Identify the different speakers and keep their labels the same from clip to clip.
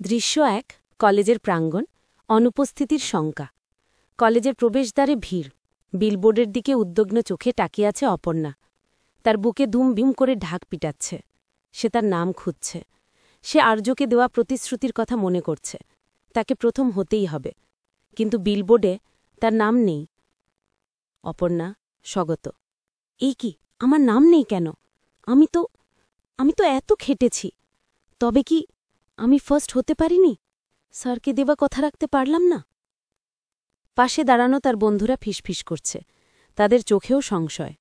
Speaker 1: দৃশ্য ১ কলেজের প্রাঙ্গণ অনুপস্থিতির শঙ্কা কলেজের প্রবেশদ্বারে ভিড় বিলবোর্ডের দিকে উদ্বিগ্ন চোখে তাকিয়ে আছে অপর্ণা তার বুকে দুম করে ঢাক পিটাচ্ছে সে তার নাম খুঁজছে সে আর্যকে দেওয়া প্রতিশ্রুতির কথা মনে করছে তাকে প্রথম হতেই হবে কিন্তু বিলবোর্ডে তার নাম নেই অপর্ণা স্বগত এই কি আমার নাম নেই কেন আমি তো এত খেটেছি তবে কি আমি ফার্স্ট হতে পারিনি স্যারকে দেওয়া কথা রাখতে পারলাম না পাশে দাঁড়ানো তার বন্ধুরা ফিসফিস করছে তাদের চোখেও সংশয়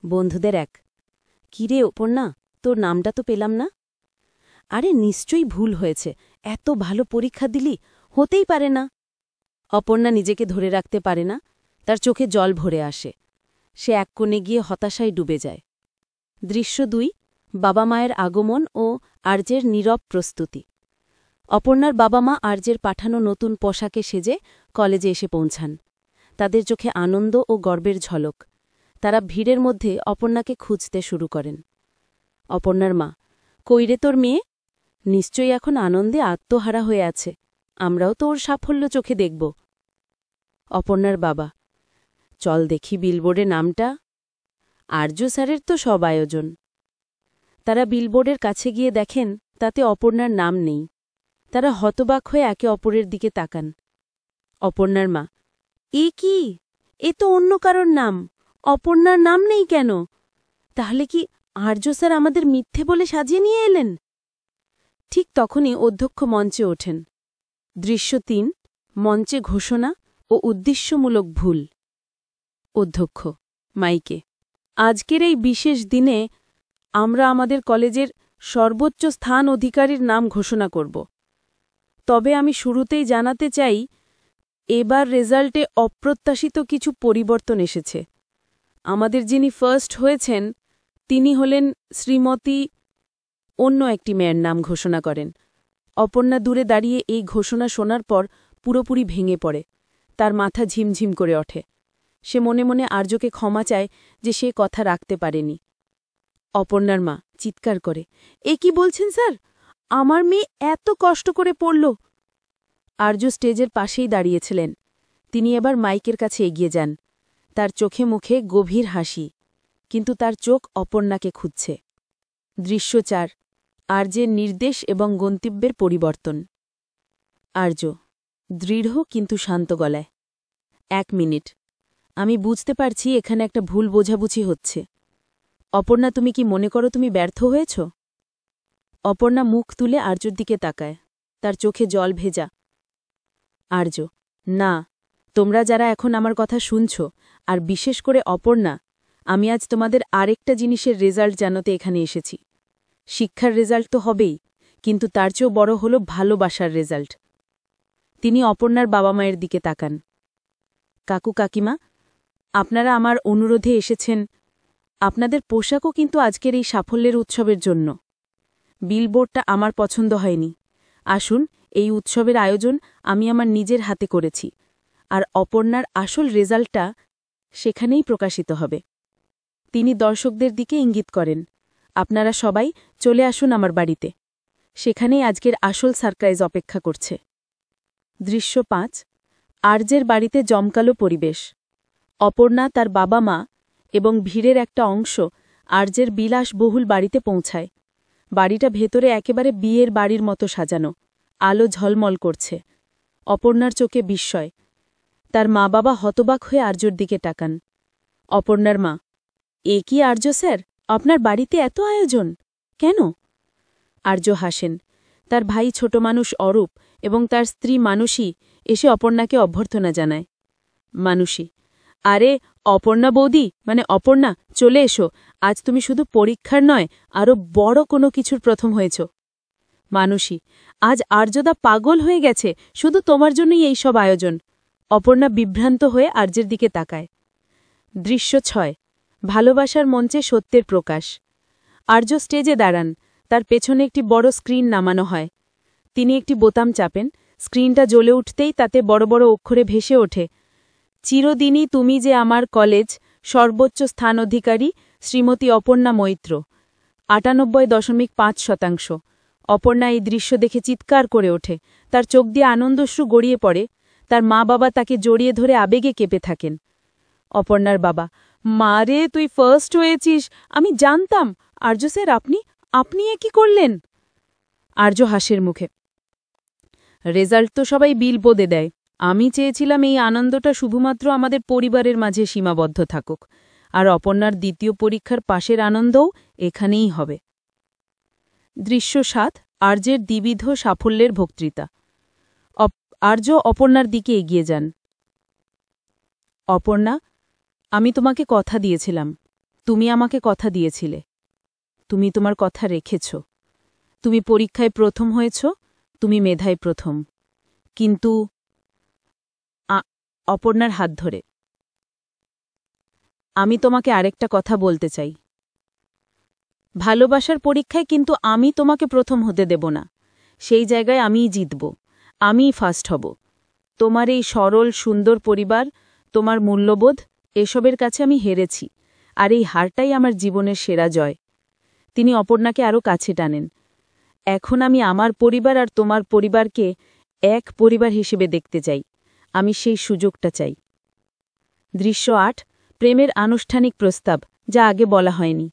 Speaker 1: বন্ধুদের এক কিরে অপর্ণা তোর নামটা তো পেলাম না আরে নিশ্চয়ই ভুল হয়েছে এত ভালো পরীক্ষা দিলি হতেই পারে না অপর্ণা নিজেকে ধরে রাখতে পারে না তার চোখে জল ভরে আসে সে এক কোণে গিয়ে হতাশায় ডুবে যায় দৃশ্য ২ বাবা মায়ের আগমন ও আর্যের নীরব প্রস্তুতি অপর্ণার বাবা মা আর্যের পাঠানো নতুন পোশাকে সেজে কলেজে এসে পৌঁছান তাদের চোখে আনন্দ ও গর্বের ঝলক তারা ভিড়ের মধ্যে অপর্ণাকে খুঁজতে শুরু করেন অপর্ণার মা কইরে তোর মেয়ে নিশ্চয়ই এখন আনন্দে আত্মহারা হয়ে আছে আমরাও তো ওর সাফল্য চোখে দেখব অপর্ণার বাবা চল দেখি বিলবোর্ডে নামটা আর্য স্যারের তো সব আয়োজন তারা বিলবোর্ডের কাছে গিয়ে দেখেন তাতে অপর্ণার নাম নেই তারা হতবাক হয়ে একে অপরের দিকে তাকান অপর্ণার মা কি এ তো অন্য কারোর নাম অপর্ণার নাম নেই কেন তাহলে কি আর্য স্যার আমাদের মিথ্যে বলে সাজিয়ে নিয়ে এলেন ঠিক তখনই অধ্যক্ষ মঞ্চে ওঠেন দৃশ্য ৩ মঞ্চে ঘোষণা ও উদ্দেশ্যমূলক ভুল অধ্যক্ষ মাইকে আজকের এই বিশেষ দিনে আমরা আমাদের কলেজের সর্বোচ্চ স্থান অধিকারীর নাম ঘোষণা করব তবে আমি শুরুতেই জানাতে চাই এবার রেজাল্টে অপ্রত্যাশিত কিছু পরিবর্তন এসেছে আমাদের যিনি ফার্স্ট হয়েছেন তিনি হলেন শ্রীমতী অন্য একটি মেয়ের নাম ঘোষণা করেন অপর্ণা দূরে দাঁড়িয়ে এই ঘোষণা শোনার পর পুরোপুরি ভেঙে পড়ে তার মাথা ঝিমঝিম করে ওঠে সে মনে মনে আর্যকে ক্ষমা চায় যে সে কথা রাখতে পারেনি অপর্ণার মা চিৎকার করে এ কি বলছেন স্যার আমার মেয়ে এত কষ্ট করে পড়ল আর্য স্টেজের পাশেই দাঁড়িয়েছিলেন তিনি এবার মাইকের কাছে এগিয়ে যান তার চোখে মুখে গভীর হাসি কিন্তু তার চোখ অপর্ণাকে খুঁজছে দৃশ্য ৪ আর্যের নির্দেশ এবং গন্তব্যের পরিবর্তন আর্য দৃঢ় কিন্তু শান্ত গলায় ১ মিনিট আমি বুঝতে পারছি এখানে একটা ভুল বোঝাবুঝি হচ্ছে অপর্ণা তুমি কি মনে করো তুমি ব্যর্থ হয়েছ অপর্ণা মুখ তুলে আর্যর দিকে তাকায় তার চোখে জল ভেজা আর্য না তোমরা যারা এখন আমার কথা শুনছ আর বিশেষ করে অপর্ণা আমি আজ তোমাদের আরেকটা জিনিসের রেজাল্ট জানাতে এখানে এসেছি শিক্ষার রেজাল্ট তো হবেই কিন্তু তার চেয়েও বড় হল ভালোবাসার রেজাল্ট তিনি অপর্ণার বাবা মায়ের দিকে তাকান কাকু কাকিমা আপনারা আমার অনুরোধে এসেছেন আপনাদের পোশাকও কিন্তু আজকের এই সাফল্যের উৎসবের জন্য বিলবোর্ডটা আমার পছন্দ হয়নি আসুন এই উৎসবের আয়োজন আমি আমার নিজের হাতে করেছি আর অপর্ণার আসল রেজাল্টটা সেখানেই প্রকাশিত হবে তিনি দর্শকদের দিকে ইঙ্গিত করেন আপনারা সবাই চলে আসুন আমার বাড়িতে সেখানেই আজকের আসল সারপ্রাইজ অপেক্ষা করছে দৃশ্য ৫ আর্যের বাড়িতে জমকালো পরিবেশ অপর্ণা তার বাবা মা এবং ভিড়ের একটা অংশ আর্যের বিলাসবহুল বাড়িতে পৌঁছায় বাড়িটা ভেতরে একেবারে বিয়ের বাড়ির মতো সাজানো আলো ঝলমল করছে অপর্ণার চোখে বিস্ময় তার মা বাবা হতবাক হয়ে আর্যর দিকে তাকান অপর্ণার মা এ কি আর্য স্যার আপনার বাড়িতে এত আয়োজন কেন আর্য হাসেন তার ভাই ছোট মানুষ অরূপ এবং তার স্ত্রী মানুষী এসে অপর্ণাকে অভ্যর্থনা জানায় মানুষী আরে অপর্ণা বৌদি মানে অপর্ণা চলে এসো আজ তুমি শুধু পরীক্ষার নয় আরও বড় কোনো কিছুর প্রথম হয়েছ মানুষী আজ আর্যদা পাগল হয়ে গেছে শুধু তোমার জন্যই এই সব আয়োজন অপর্ণা বিভ্রান্ত হয়ে আর্যের দিকে তাকায় দৃশ্য ৬ ভালোবাসার মঞ্চে সত্যের প্রকাশ আর্য স্টেজে দাঁড়ান তার পেছনে একটি বড় স্ক্রিন নামানো হয় তিনি একটি বোতাম চাপেন স্ক্রিনটা জ্বলে উঠতেই তাতে বড় বড় অক্ষরে ভেসে ওঠে চিরদিনই তুমি যে আমার কলেজ সর্বোচ্চ স্থান অধিকারী শ্রীমতী অপর্ণা মৈত্র ৯৮.৫%। অপর্ণা এই দৃশ্য দেখে চিৎকার করে ওঠে, তার চোখ দিয়ে আনন্দশ্রু গড়িয়ে পড়ে। তার মা বাবা তাকে জড়িয়ে ধরে আবেগে কেঁপে থাকেন। অপর্ণার বাবা, মা রে, তুই ফার্স্ট হয়েছিস, আমি জানতাম। আর্য স্যার, আপনি এ কি করলেন? আর্য হাসির মুখে, রেজাল্ট তো সবাই বিলবোর্ডে দেয়, আমি চেয়েছিলাম এই আনন্দটা শুধুমাত্র আমাদের পরিবারের মাঝে সীমাবদ্ধ থাকুক, আর অপর্ণার দ্বিতীয় পরীক্ষার পাশের আনন্দও এখানেই হবে। দৃশ্য ৭, আর্যের দ্বিবিধ সাফল্যের বক্তৃতা। আর্য অপর্ণার দিকে এগিয়ে যান। অপর্ণা, আমি তোমাকে কথা দিয়েছিলাম, তুমি আমাকে কথা দিয়েছিলে, তুমি তোমার কথা রেখেছ। তুমি পরীক্ষায় প্রথম হয়েছ, তুমি মেধায় প্রথম। কিন্তু অপর্ণার হাত ধরে, আমি তোমাকে আরেকটা কথা বলতে চাই। ভালোবাসার পরীক্ষায় কিন্তু আমি তোমাকে প্রথম হতে দেব না, সেই জায়গায় আমিই জিতব, আমিই ফার্স্ট হব। তোমার এই সরল সুন্দর পরিবার, তোমার মূল্যবোধ, এসবের কাছে আমি হেরেছি, আর এই হারটাই আমার জীবনের সেরা জয়। তিনি অপর্ণাকে আরও কাছে টানেন। এখন আমি আমার পরিবার আর তোমার পরিবারকে এক পরিবার হিসেবে দেখতে চাই, আমি সেই সুযোগটা চাই। দৃশ্য ৮, প্রেমের আনুষ্ঠানিক প্রস্তাব, যা আগে বলা হয়নি।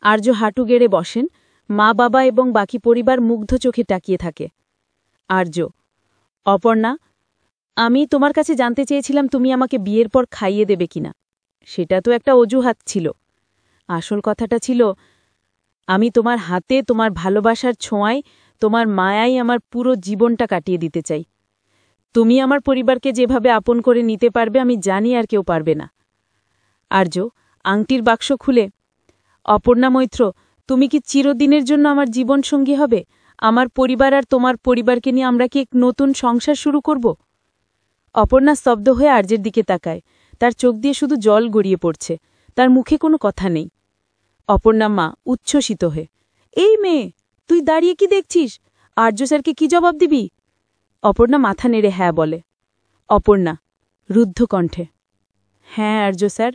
Speaker 1: আর্য হাঁটু গেড়ে বসেন, মা বাবা এবং বাকি পরিবার মুগ্ধ চোখে তাকিয়ে থাকে। আর্য, অপর্ণা, আমি তোমার কাছে জানতে চেয়েছিলাম তুমি আমাকে বিয়ের পর খাইয়ে দেবে কিনা। সেটা তো একটা অজুহাত ছিল, আসল কথাটা ছিল আমি তোমার হাতে, তোমার ভালোবাসার ছোঁয়ায়, তোমার মায়ায় আমার পুরো জীবনটা কাটিয়ে দিতে চাই। তুমি আমার পরিবারকে যেভাবে আপন করে নিতে পারবে আমি জানি আর কেউ পারবে না। আর্য আংটির বাক্স খুলে, অপর্ণা মৈত্র, তুমি কি চিরদিনের জন্য আমার জীবনসঙ্গী হবে? আমার পরিবার আর তোমার পরিবারকে নিয়ে আমরা কি এক নতুন সংসার শুরু করব? অপর্ণা স্তব্ধ হয়ে আর্যের দিকে তাকায়, তার চোখ দিয়ে শুধু জল গড়িয়ে পড়ছে, তার মুখে কোনো কথা নেই। অপর্ণা মা উচ্ছ্বসিত হয়ে, এই মেয়ে, তুই দাঁড়িয়ে কি দেখছিস? আর্য স্যারকে কি জবাব দিবি? অপর্ণা মাথা নেড়ে হ্যাঁ বলে। অপর্ণা রুদ্ধ কণ্ঠে, হ্যাঁ আর্য স্যার,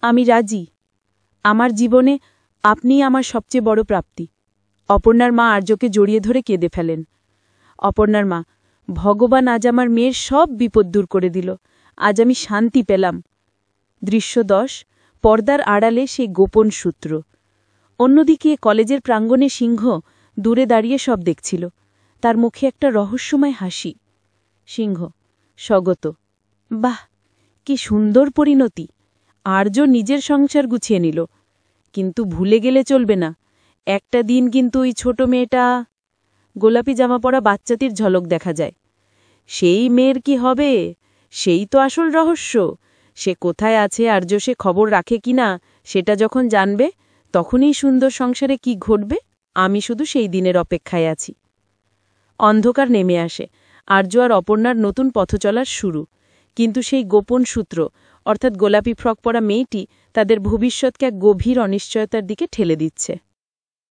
Speaker 1: আমি রাজি। আমার জীবনে আপনিই আমার সবচেয়ে বড় প্রাপ্তি। অপর্ণার মা আর্যকে জড়িয়ে ধরে কেঁদে ফেলেন। অপর্ণার মা, ভগবান আজ আমার মেয়ের সব বিপদ দূর করে দিল, আজ আমি শান্তি পেলাম। দৃশ্য ১০, পর্দার আড়ালে সেই গোপন সূত্র। অন্যদিকে কলেজের প্রাঙ্গণে সিংহ দূরে দাঁড়িয়ে সব দেখছিল, তার মুখে একটা রহস্যময় হাসি। সিংহ, স্বগত, বাহ, কি সুন্দর পরিণতি। আর্য নিজের সংসার গুছিয়ে নিল, কিন্তু ভুলে গেলে চলবে না, একটা দিন কিন্তু ওই ছোট মেয়েটা, গোলাপি জামা পরা বাচ্চাটির ঝলক দেখা যায়। সেই মেয়ের কি হবে? সেই তো আসল রহস্য। সে কোথায় আছে, আর্য সে খবর রাখে কিনা, সেটা যখন জানবে তখনই সুন্দর সংসারে কি ঘটবে, আমি শুধু সেই দিনের অপেক্ষায় আছি। অন্ধকার নেমে আসে, আর্য আর অপর্ণার নতুন পথচলার শুরু। কিন্তু সেই গোপন সূত্র, অর্থাৎ গোলাপি ফ্রক পরা মেয়েটি, তাদের ভবিষ্যৎকে এক গভীর অনিশ্চয়তার দিকে ঠেলে দিচ্ছে।